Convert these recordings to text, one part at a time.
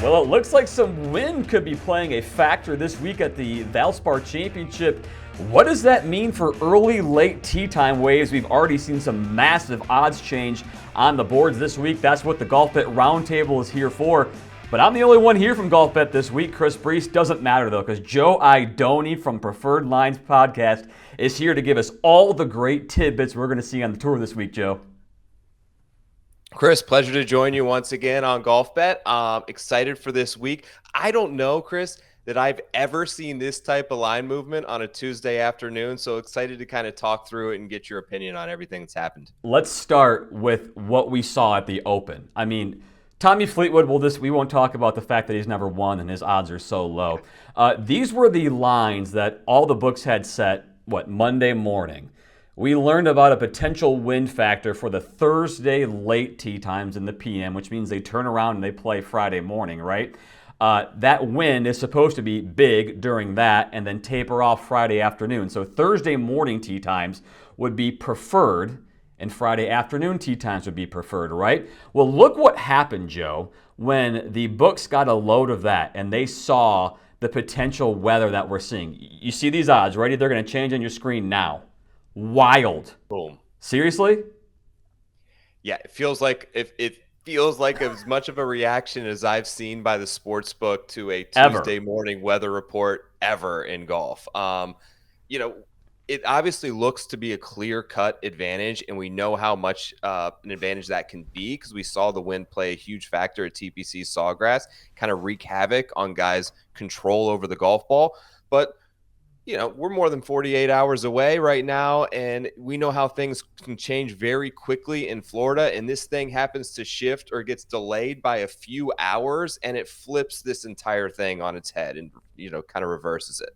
Well, it looks like some wind could be playing a factor this week at the Valspar Championship. What does that mean for early, late tee time waves? We've already seen some massive odds change on the boards this week. That's what the Golf Bet Roundtable is here for. But I'm the only one here from Golf Bet this week. Chris Brees doesn't matter, though, because Joe Idone from Preferred Lines Podcast is here to give us all the great tidbits we're going to see on the tour this week, Joe. Chris, pleasure to join you once again on Golf Bet. Excited for this week. I don't know, Chris, that I've ever seen this type of line movement on a Tuesday afternoon. So excited to kind of talk through it and get your opinion on everything that's happened. Let's start with what we saw at the Open. I mean, Tommy Fleetwood, we won't talk about the fact that he's never won and his odds are so low. These were the lines that all the books had set, Monday morning. We learned about a potential wind factor for the Thursday late tee times in the PM, which means they turn around and they play Friday morning, right? That wind is supposed to be big during that and then taper off Friday afternoon. So Thursday morning tee times would be preferred and Friday afternoon tee times would be preferred, right? Well, look what happened, Joe, when the books got a load of that and they saw the potential weather that we're seeing. You see these odds, right? They're going to change on your screen now. Wild. Boom. Seriously? Yeah, it feels like as much of a reaction as I've seen by the sports book to a Tuesday morning weather report ever in golf. It obviously looks to be a clear-cut advantage, and we know how much an advantage that can be because we saw the wind play a huge factor at TPC Sawgrass, kind of wreak havoc on guys' control over the golf ball. But we're more than 48 hours away right now, and we know how things can change very quickly in Florida, and this thing happens to shift or gets delayed by a few hours, and it flips this entire thing on its head and, kind of reverses it.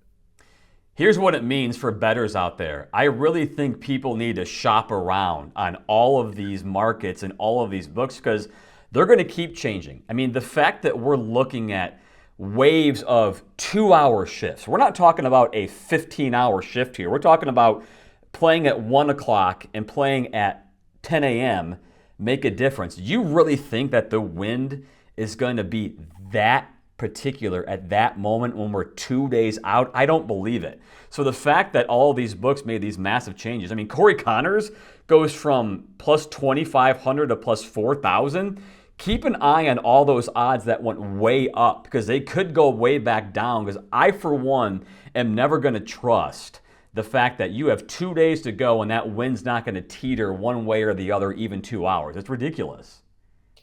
Here's what it means for bettors out there. I really think people need to shop around on all of these markets and all of these books because they're going to keep changing. I mean, the fact that we're looking at waves of 2-hour shifts. We're not talking about a 15-hour shift here. We're talking about playing at 1 o'clock and playing at 10 a.m. make a difference. Do you really think that the wind is going to be that particular at that moment when we're 2 days out? I don't believe it. So the fact that all these books made these massive changes. I mean, Corey Connors goes from plus 2,500 to plus 4,000. Keep an eye on all those odds that went way up because they could go way back down because I, for one, am never going to trust the fact that you have 2 days to go and that wind's not going to teeter one way or the other even 2 hours. It's ridiculous.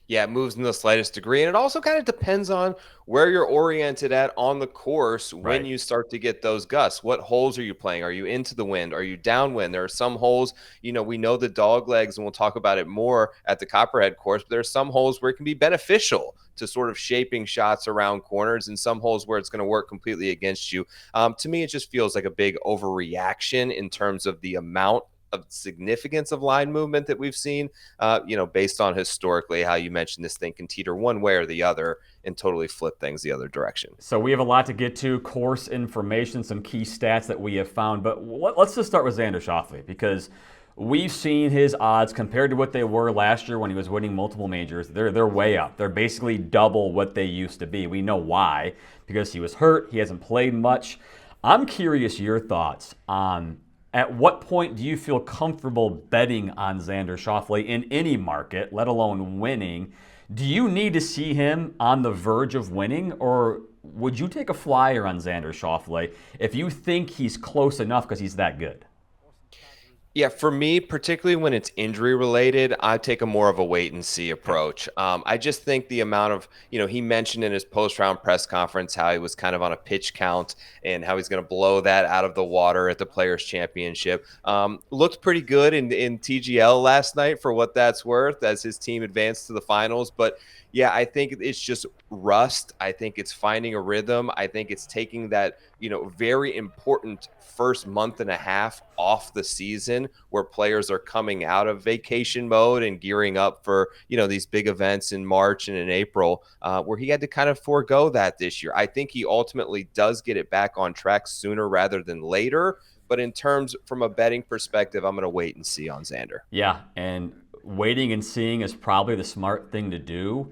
Yeah, it moves in the slightest degree. And it also kind of depends on where you're oriented at on the course when you start to get those gusts. What holes are you playing? Are you into the wind? Are you downwind? There are some holes, we know the dog legs, and we'll talk about it more at the Copperhead course, but there are some holes where it can be beneficial to sort of shaping shots around corners and some holes where it's going to work completely against you. To me, it just feels like a big overreaction in terms of the amount of significance of line movement that we've seen, based on historically how you mentioned this thing can teeter one way or the other and totally flip things the other direction. So we have a lot to get to, course information, some key stats that we have found, but let's just start with Xander Schauffele because we've seen his odds compared to what they were last year when he was winning multiple majors. They're way up. They're basically double what they used to be. We know why, because he was hurt. He hasn't played much. I'm curious your thoughts on at what point do you feel comfortable betting on Xander Schauffele in any market, let alone winning? Do you need to see him on the verge of winning, or would you take a flyer on Xander Schauffele if you think he's close enough because he's that good? Yeah, for me, particularly when it's injury related, I take a more of a wait and see approach. I just think the amount of, he mentioned in his post-round press conference how he was kind of on a pitch count and how he's going to blow that out of the water at the Players Championship. Looked pretty good in TGL last night for what that's worth as his team advanced to the finals. But yeah, I think it's just rust. I think it's finding a rhythm. I think it's taking that, very important first month and a half off the season where players are coming out of vacation mode and gearing up for, these big events in March and in April, where he had to kind of forego that this year. I think he ultimately does get it back on track sooner rather than later. But in terms from a betting perspective, I'm going to wait and see on Xander. Yeah, and waiting and seeing is probably the smart thing to do.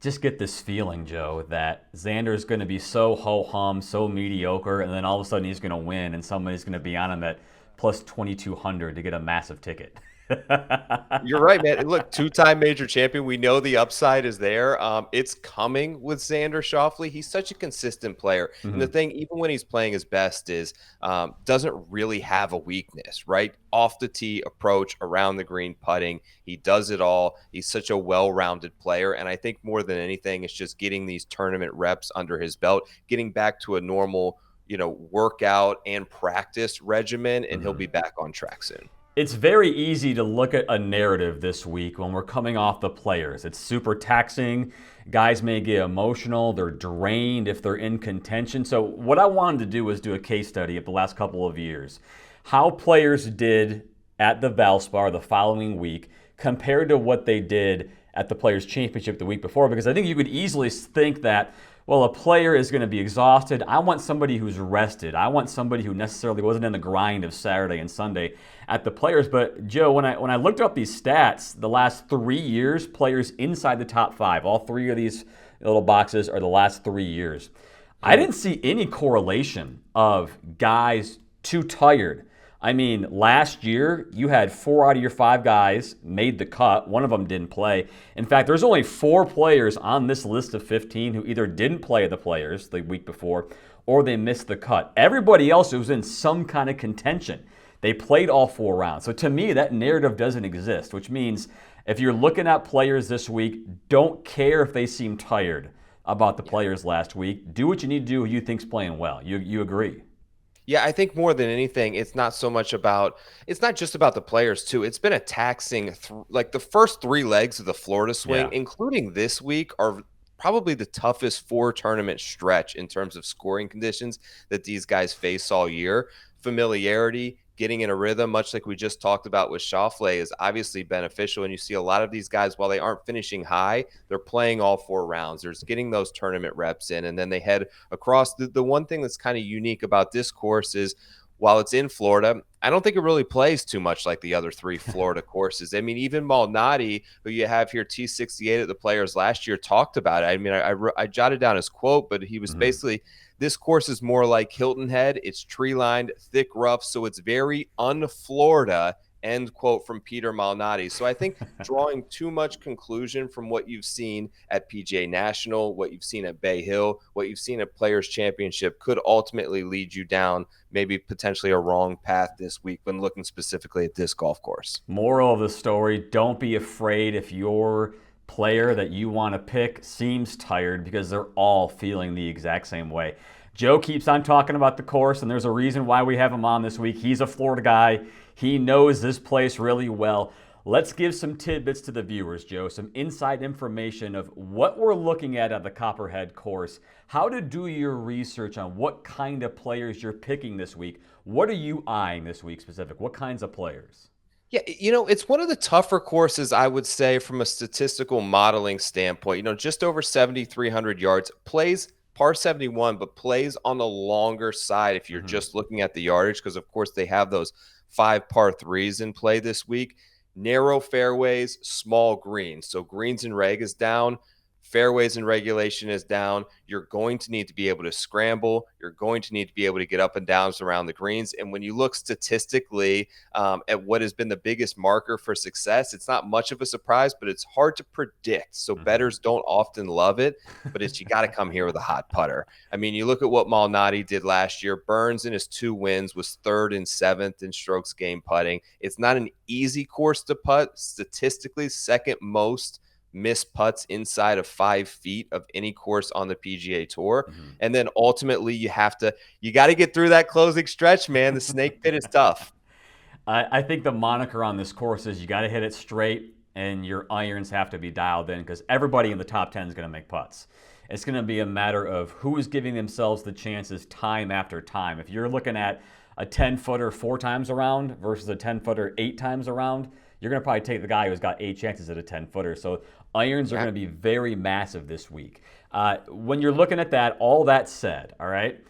just get this feeling, Joe, that Xander's going to be so ho-hum, so mediocre, and then all of a sudden he's going to win, and somebody's going to be on him at plus 2,200 to get a massive ticket. You're right, man. Look, two-time major champion. We know the upside is there. It's coming with Xander Schauffele. He's such a consistent player. And the thing, even when he's playing his best, is doesn't really have a weakness, right? Off the tee approach, around the green putting. He does it all. He's such a well-rounded player. And I think more than anything, it's just getting these tournament reps under his belt, getting back to a normal, workout and practice regimen, and he'll be back on track soon. It's very easy to look at a narrative this week when we're coming off the players. It's super taxing. Guys may get emotional. They're drained if they're in contention. So what I wanted to do was do a case study of the last couple of years. How players did at the Valspar the following week compared to what they did at the Players' Championship the week before. Because I think you could easily think that, well, a player is going to be exhausted. I want somebody who's rested. I want somebody who necessarily wasn't in the grind of Saturday and Sunday at the Players. But Joe, when I looked up these stats, the last 3 years, players inside the top 5, all 3 of these little boxes are the last 3 years. I didn't see any correlation of guys too tired. I mean, last year, you had 4 out of your 5 guys made the cut. One of them didn't play. In fact, there's only 4 players on this list of 15 who either didn't play at the Players the week before or they missed the cut. Everybody else was in some kind of contention. They played all 4 rounds. So to me, that narrative doesn't exist, which means if you're looking at players this week, don't care if they seem tired about the players last week. Do what you need to do who you think's playing well. You agree? Yeah, I think more than anything, it's not just about the players too. It's been a taxing, like the first 3 legs of the Florida swing, including this week, are probably the toughest 4 tournament stretch in terms of scoring conditions that these guys face all year. Familiarity, getting in a rhythm, much like we just talked about with Schauffele, is obviously beneficial. And you see a lot of these guys, while they aren't finishing high, they're playing all 4 rounds. They're getting those tournament reps in, and then they head across. The one thing that's kind of unique about this course is, while it's in Florida, I don't think it really plays too much like the other 3 Florida courses. I mean, even Malnati, who you have here, T68 at the Players last year, talked about it. I mean, I jotted down his quote, but he was basically, this course is more like Hilton Head. It's tree-lined, thick rough, so it's very un-Florida, end quote from Peter Malnati. So I think drawing too much conclusion from what you've seen at PGA National, what you've seen at Bay Hill, what you've seen at Players Championship could ultimately lead you down maybe potentially a wrong path this week when looking specifically at this golf course. Moral of the story, don't be afraid if your player that you want to pick seems tired, because they're all feeling the exact same way. Joe keeps on talking about the course, and there's a reason why we have him on this week. He's a Florida guy. He knows this place really well. Let's give some tidbits to the viewers, Joe, some inside information of what we're looking at the Copperhead course, how to do your research on what kind of players you're picking this week. What are you eyeing this week specific? What kinds of players? Yeah, it's one of the tougher courses, I would say, from a statistical modeling standpoint. Just over 7,300 yards, plays par 71, but plays on the longer side if you're just looking at the yardage, because, of course, they have those 5 par 3s in play this week. Narrow fairways, small greens. So greens and reg is down. Fairways and regulation is down. You're going to need to be able to scramble. You're going to need to be able to get up and downs around the greens. And when you look statistically at what has been the biggest marker for success, it's not much of a surprise, but it's hard to predict. So bettors don't often love it, but you got to come here with a hot putter. I mean, you look at what Malnati did last year. Burns in his 2 wins was 3rd and 7th in strokes gained putting. It's not an easy course to putt. Statistically, second most missed putts inside of 5 feet of any course on the PGA Tour. And then ultimately you got to get through that closing stretch, man. The snake pit is tough. I think the moniker on this course is you got to hit it straight, and your irons have to be dialed in, because everybody in the top 10 is going to make putts. It's going to be a matter of who is giving themselves the chances time after time. If you're looking at a 10-footer 4 times around versus a 10-footer 8 times around, you're going to probably take the guy who's got 8 chances at a 10-footer. So irons are going to be very massive this week. When you're looking at that, all that said, all right,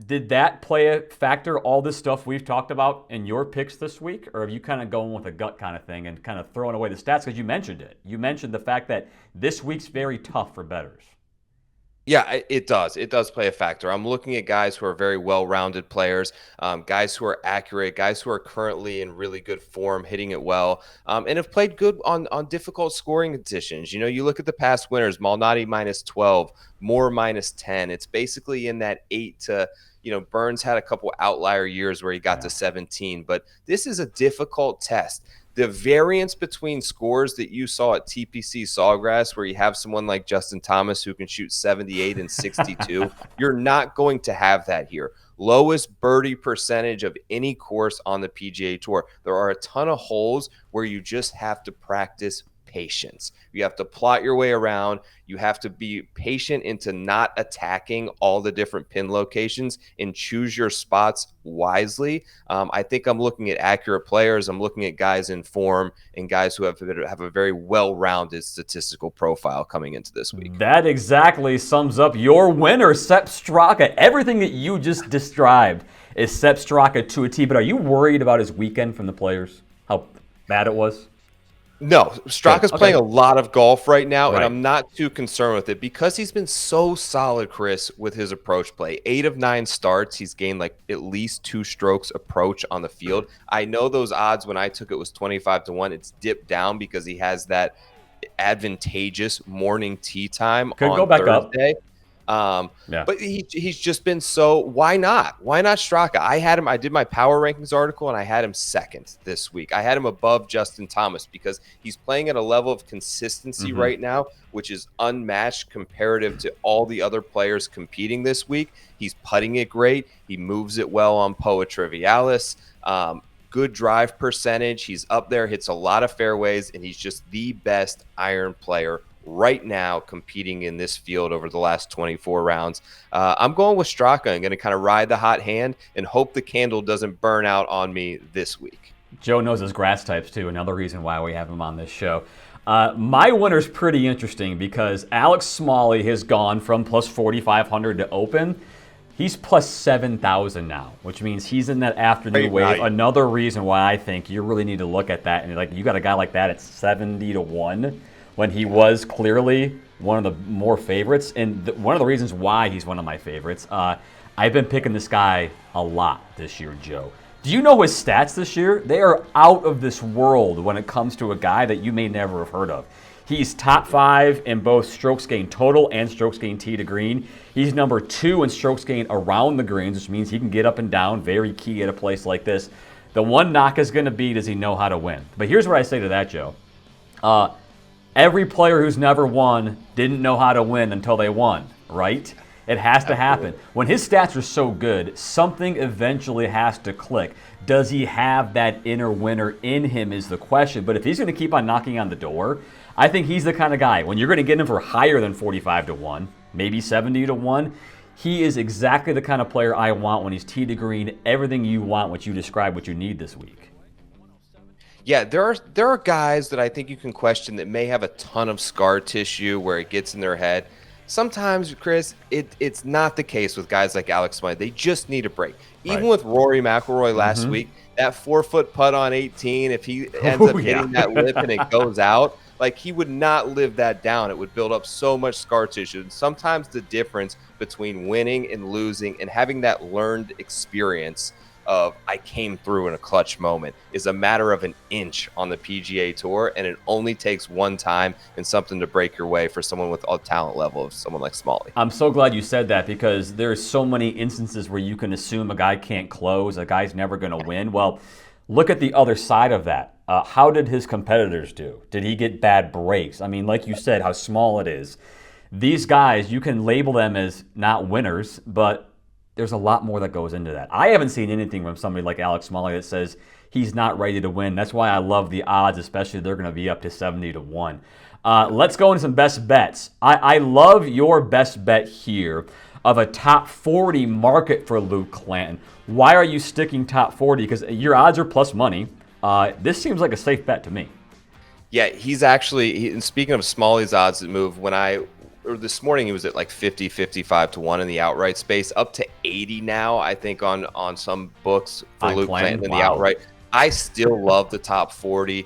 Did that play a factor, all this stuff we've talked about in your picks this week? Or are you kind of going with a gut kind of thing and kind of throwing away the stats because you mentioned it? You mentioned the fact that this week's very tough for bettors. Yeah, it does. It does play a factor. I'm looking at guys who are very well-rounded players, guys who are accurate, guys who are currently in really good form, hitting it well, and have played good on difficult scoring conditions. You look at the past winners: Malnati -12, Moore -10. It's basically in that 8 to. Burns had a couple outlier years where he got to 17, but this is a difficult test. The variance between scores that you saw at TPC Sawgrass, where you have someone like Justin Thomas who can shoot 78 and 62, you're not going to have that here. Lowest birdie percentage of any course on the PGA Tour. There are a ton of holes where you just have to practice patience. You have to plot your way around. You have to be patient into not attacking all the different pin locations and choose your spots wisely. I think I'm looking at accurate players. I'm looking at guys in form and guys who have a very well-rounded statistical profile coming into this week. That exactly sums up your winner, Sepp Straka. Everything that you just described is Sepp Straka to a T. But are you worried about his weekend from the players? How bad it was? No, Straka's playing a lot of golf right now, Right. and I'm not too concerned with it because he's been so solid, Chris, with his approach play. 8 of 9 starts, he's gained like at least 2 strokes approach on the field. I know those odds when I took it was 25-1. It's dipped down because he has that advantageous morning tee time Could on go back Thursday. Yeah. But he's just been so. Why not? Why not Straka? I had him. I did my power rankings article, and I had him second this week. I had him above Justin Thomas because he's playing at a level of consistency right now, which is unmatched comparative to all the other players competing this week. He's putting it great. He moves it well on Poa Trivialis. Good drive percentage. He's up there, hits a lot of fairways, and he's just the best iron player right now competing in this field over the last 24 rounds. I'm going with Straka. I'm going to kind of ride the hot hand and hope the candle doesn't burn out on me this week. Joe knows his grass types, too. Another reason why we have him on this show. My winner's pretty interesting because Alex Smalley has gone from plus 4,500 to open. He's plus 7,000 now, which means he's in that afternoon wave. Right. Another reason why I think you really need to look at that. And like, you got a guy like that at 70-1 when he was clearly one of the more favorites. And one of the reasons why he's one of my favorites, I've been picking this guy a lot this year, Joe. Do you know his stats this year? They are out of this world when it comes to a guy that you may never have heard of. He's top 5 in both strokes gained total and strokes gained tee to green. He's number 2 in strokes gained around the greens, which means he can get up and down, very key at a place like this. The one knock is going to be, does he know how to win? But here's what I say to that, Joe. Every player who's never won didn't know how to win until they won, right? It has to happen. When his stats are so good, something eventually has to click. Does he have that inner winner in him is the question. But if he's going to keep on knocking on the door, I think he's the kind of guy, when you're going to get him for higher than 45-1, maybe 70-1, he is exactly the kind of player I want when he's tee to green, everything you want, what you describe, what you need this week. Yeah, there are guys that I think you can question that may have a ton of scar tissue where it gets in their head. Sometimes, Chris, it's not the case with guys like Alex Smalley. They just need a break. Even with Rory McIlroy last week, that 4-foot putt on 18, if he ends up hitting that lip and it goes out, like he would not live that down. It would build up so much scar tissue. And sometimes the difference between winning and losing and having that learned experience of I came through in a clutch moment is a matter of an inch on the PGA Tour, and it only takes one time and something to break your way for someone with a talent level of someone like Smalley. I'm so glad you said that because there's so many instances where you can assume a guy can't close, a guy's never going to win. Well, look at the other side of that. How did his competitors do? Did he get bad breaks? I mean, like you said, how small it is. These guys, you can label them as not winners, but there's a lot more that goes into that. I haven't seen anything from somebody like Alex Smalley that says he's not ready to win. That's why I love the odds, especially they're going to be up to 70-1. Let's go into some best bets. I love your best bet here of a top 40 market for Luke Clanton. Why are you sticking top 40? Because your odds are plus money. This seems like a safe bet to me. Yeah, he's actually, and speaking of Smalley's odds that move, when I or this morning he was at like 50, 55 to 1 in the outright space, up to 80 now, I think, on some books for On Luke Clanton? Clanton in the Wow. outright. I still love the top 40.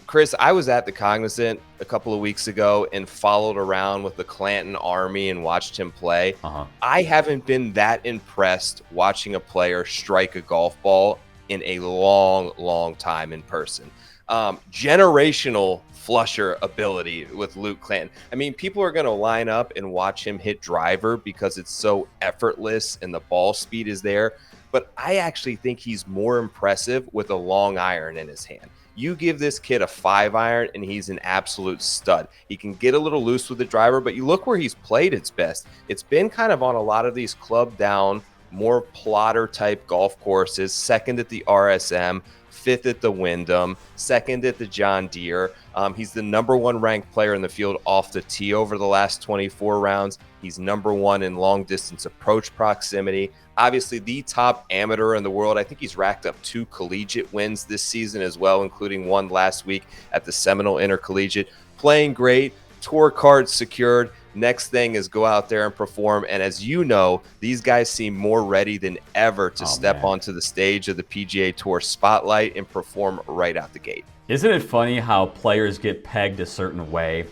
Chris, I was at the Cognizant a couple of weeks ago and followed around with the Clanton army and watched him play. Uh-huh. I haven't been that impressed watching a player strike a golf ball in a long, long time in person. Generational flusher ability with Luke Clanton. I mean, people are going to line up and watch him hit driver because it's so effortless and the ball speed is there. But I actually think he's more impressive with a long iron in his hand. You give this kid a 5-iron and he's an absolute stud. He can get a little loose with the driver, but you look where he's played its best. It's been kind of on a lot of these club down, more plotter type golf courses, second at the RSM, fifth at the Wyndham, second at the John Deere. He's the number 1 ranked player in the field off the tee over the last 24 rounds. He's number 1 in long distance approach proximity. Obviously, the top amateur in the world. I think he's racked up 2 collegiate wins this season as well, including one last week at the Seminole Intercollegiate. Playing great, tour cards secured. Next thing is go out there and perform. And as you know, these guys seem more ready than ever to step onto the stage of the PGA Tour spotlight and perform right out the gate. Isn't it funny how players get pegged a certain way?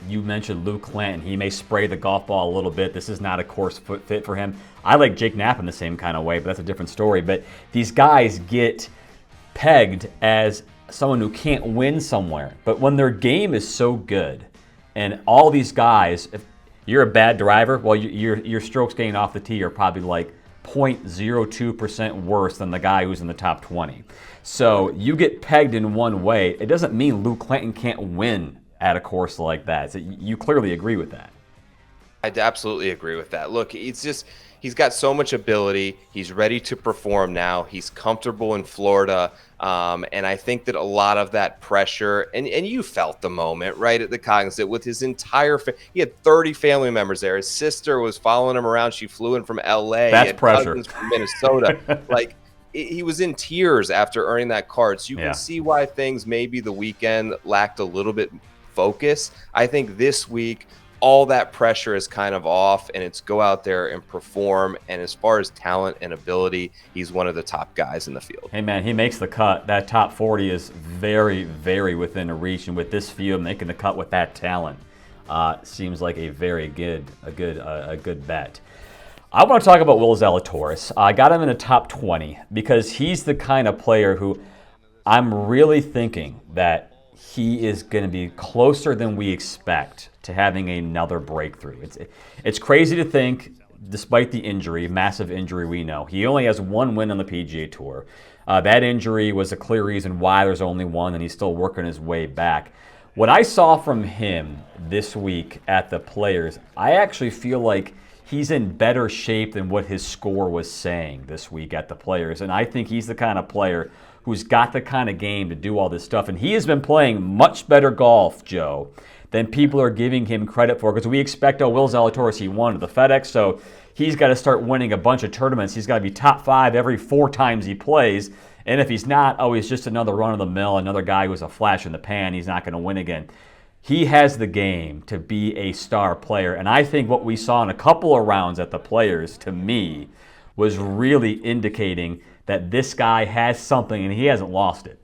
You mentioned Luke Clanton. He may spray the golf ball a little bit. This is not a course fit for him. I like Jake Knapp in the same kind of way, but that's a different story. But these guys get pegged as someone who can't win somewhere. But when their game is so good, and all these guys, if you're a bad driver, well, your strokes gained off the tee are probably like 0.02% worse than the guy who's in the top 20. So you get pegged in one way. It doesn't mean Luke Clanton can't win at a course like that. So you clearly agree with that. I absolutely agree with that. Look, he's got so much ability. He's ready to perform now. He's comfortable in Florida. And I think that a lot of that pressure, and you felt the moment, right, at the Cognizant with his entire he had 30 family members there. His sister was following him around. She flew in from L.A. That's and pressure. Cousins from Minnesota. Like, he was in tears after earning that card. So you can see why things maybe the weekend lacked a little bit focus. I think this week, all that pressure is kind of off, and it's go out there and perform. And as far as talent and ability, he's one of the top guys in the field. Hey, man, he makes the cut. That top 40 is very, very within a reach. And with this field making the cut with that talent, seems like a very good bet. I want to talk about Will Zalatoris. I got him in the top 20 because he's the kind of player who I'm really thinking that he is going to be closer than we expect to having another breakthrough. It's crazy to think, despite the injury, massive injury we know, he only has 1 win on the PGA Tour. That injury was a clear reason why there's only 1, and he's still working his way back. What I saw from him this week at the Players, I actually feel like he's in better shape than what his score was saying this week at the Players. And I think he's the kind of player who's got the kind of game to do all this stuff. And he has been playing much better golf, Joe, than people are giving him credit for. Because we expect, Will Zalatoris, he won at the FedEx, so he's got to start winning a bunch of tournaments. He's got to be top 5 every 4 times he plays. And if he's not, he's just another run-of-the-mill, another guy who's a flash in the pan. He's not going to win again. He has the game to be a star player. And I think what we saw in a couple of rounds at the Players, to me, was really indicating that this guy has something and he hasn't lost it.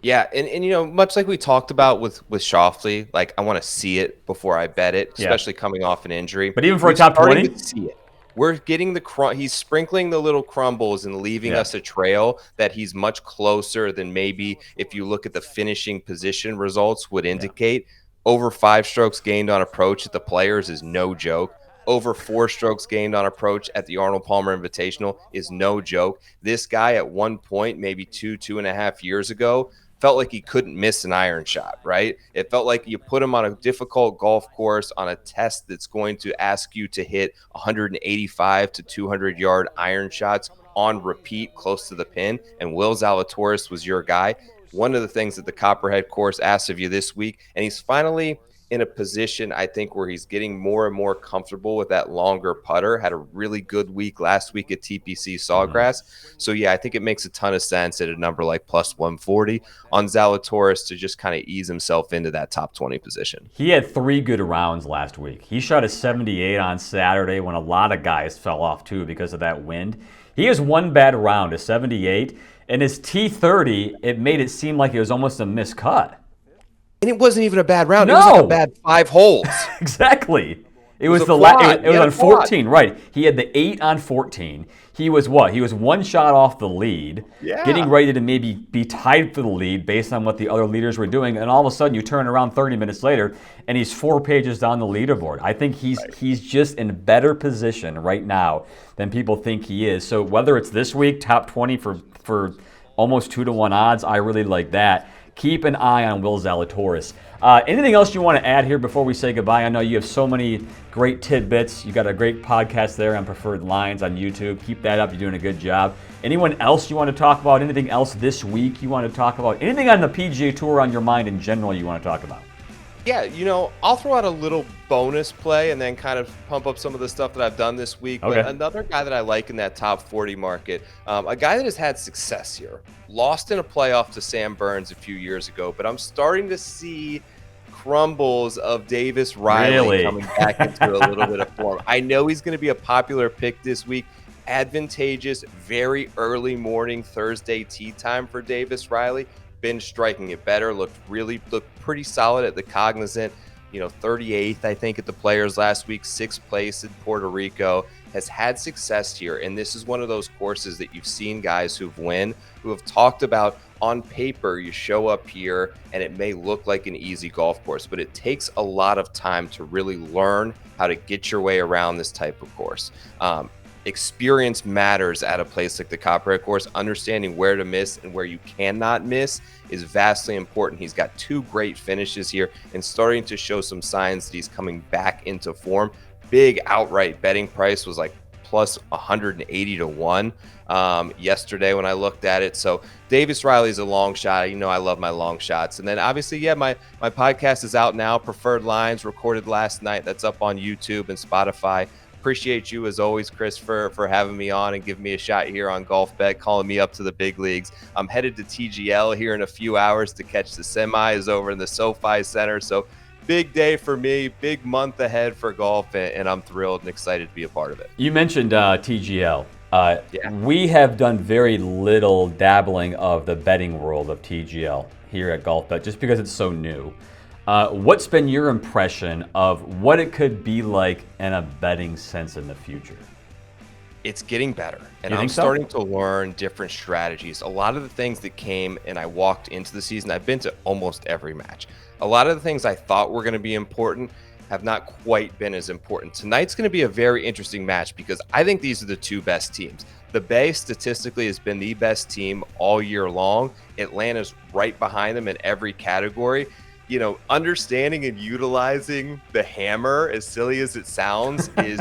Yeah, and much like we talked about with Schauffele, like, I want to see it before I bet it, especially coming off an injury. But even for a top 20? To see it. We're getting he's sprinkling the little crumbles and leaving us a trail that he's much closer than maybe if you look at the finishing position results would indicate. Over 5 strokes gained on approach at the Players is no joke. Over 4 strokes gained on approach at the Arnold Palmer Invitational is no joke. This guy at one point, maybe 2.5 years ago, felt like he couldn't miss an iron shot, right? It felt like you put him on a difficult golf course on a test that's going to ask you to hit 185 to 200 yard iron shots on repeat close to the pin, and Will Zalatoris was your guy. One of the things that the Copperhead course asked of you this week, and he's finally in a position, I think, where he's getting more and more comfortable with that longer putter. Had a really good week last week at TPC Sawgrass. So, yeah, I think it makes a ton of sense at a number like plus 140 on Zalatoris to just kind of ease himself into that top 20 position. He had 3 good rounds last week. He shot a 78 on Saturday when a lot of guys fell off too because of that wind. He has 1 bad round, a 78, and his T30, it made it seem like it was almost a miscut. And it wasn't even a bad round. No. It was like a bad 5 holes. Exactly. It was on 14, right. He had the 8 on 14. He was what? He was 1 shot off the lead, getting ready to maybe be tied for the lead based on what the other leaders were doing, and all of a sudden you turn around 30 minutes later and he's 4 pages down the leaderboard. I think he's just in better position right now than people think he is. So whether it's this week, top 20 for almost 2-to-1 odds, I really like that. Keep an eye on Will Zalatoris. Anything else you want to add here before we say goodbye? I know you have so many great tidbits. You got a great podcast there on Preferred Lines on YouTube. Keep that up. You're doing a good job. Anyone else you want to talk about? Anything else this week you want to talk about? Anything on the PGA Tour on your mind in general you want to talk about? Yeah, I'll throw out a little bonus play and then kind of pump up some of the stuff that I've done this week. Okay. But another guy that I like in that top 40 market, a guy that has had success here, lost in a playoff to Sam Burns a few years ago, but I'm starting to see crumbles of Davis Riley coming back into a little bit of form. I know he's going to be a popular pick this week. Advantageous, very early morning Thursday tee time for Davis Riley. Been striking it better, looked pretty solid at the Cognizant, 38th, I think, at the Players last week, 6th place in Puerto Rico, has had success here. And this is one of those courses that you've seen guys who have talked about on paper, you show up here and it may look like an easy golf course, but it takes a lot of time to really learn how to get your way around this type of course. Experience matters at a place like the Copperhead course. Understanding where to miss and where you cannot miss is vastly important. He's got 2 great finishes here and starting to show some signs that he's coming back into form. Big outright betting price was like plus 180 to 1 yesterday when I looked at it. So Davis Riley's a long shot. I love my long shots. And then obviously, my podcast is out now. Preferred Lines, recorded last night. That's up on YouTube and Spotify. Appreciate you as always, Chris, for having me on and giving me a shot here on Golf Bet, calling me up to the big leagues. I'm headed to TGL here in a few hours to catch the semis over in the SoFi Center. So big day for me, big month ahead for golf, and I'm thrilled and excited to be a part of it. You mentioned TGL. We have done very little dabbling of the betting world of TGL here at Golf Bet just because it's so new. What's been your impression of what it could be like in a betting sense in the future? It's getting better, and I'm starting to learn different strategies. A lot of the things that came and I walked into the season, I've been to almost every match. A lot of the things I thought were going to be important have not quite been as important. Tonight's going to be a very interesting match because I think these are the 2 best teams. The Bay statistically has been the best team all year long. Atlanta's right behind them in every category. Understanding and utilizing the hammer, as silly as it sounds, is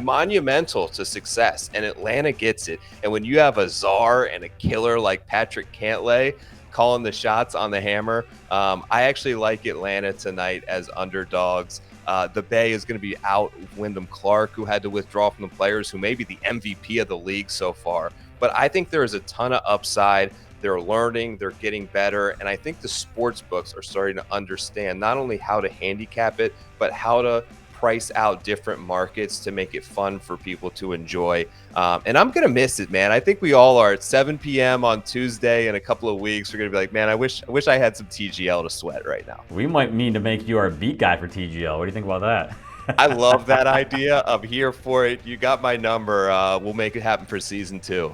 monumental to success. And Atlanta gets it. And when you have a czar and a killer like Patrick Cantlay calling the shots on the hammer, I actually like Atlanta tonight as underdogs. The Bay is going to be out Wyndham Clark, who had to withdraw from the Players, who may be the MVP of the league so far. But I think there is a ton of upside. They're learning, they're getting better, and I think the sports books are starting to understand not only how to handicap it, but how to price out different markets to make it fun for people to enjoy. And I'm going to miss it, man. I think we all are. At 7 p.m. on Tuesday in a couple of weeks, we're going to be like, man, I wish I had some TGL to sweat right now. We might need to make you our beat guy for TGL. What do you think about that? I love that idea. I'm here for it. You got my number. We'll make it happen for season 2.